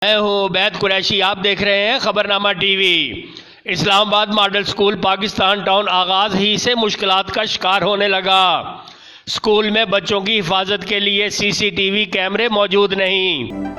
मैं हूँ बैद कुरैशी। आप देख रहे हैं Khabarnama TV. Islamabad model school Pakistan town आगाज ही से मुश्किलात का शिकार होने लगा। स्कूल में बच्चों की हिफाजत के लिए CCTV कैमरे मौजूद नहीं।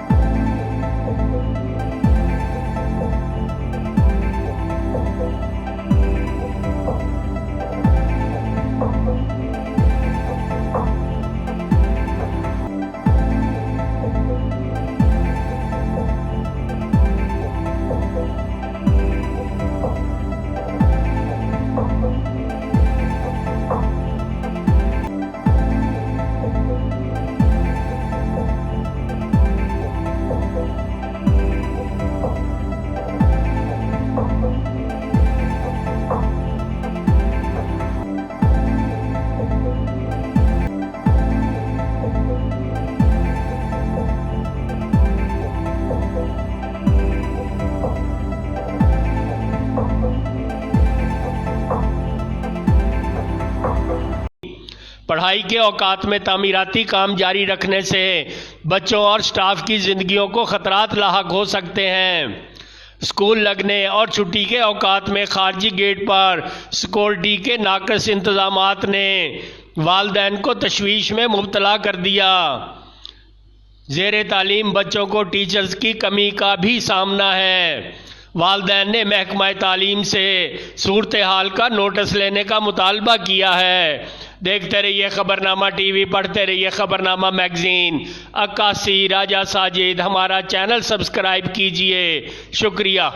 पढ़ाई के औकात में तामीराती काम जारी रखने से बच्चों और स्टाफ की जिंदगियों को खतरात लाहक हो सकते हैं। स्कूल लगने और छुट्टी के औकात में खारजी गेट पर सिक्योरिटी के नाक़िस इंतजामात ने वालिदैन को तशवीश में मुब्तला कर दिया। ज़ेरे तालीम बच्चों को टीचर्स की कमी का भी सामना है। वालिदैन ने महकमा तालीम से सूरत हाल का नोटिस लेने का मुतालबा किया है। देखते रहिए खबरनामा टीवी, पढ़ते रहिए खबरनामा मैगजीन। अक्कासी राजा साजिद, हमारा चैनल सब्सक्राइब कीजिए। शुक्रिया।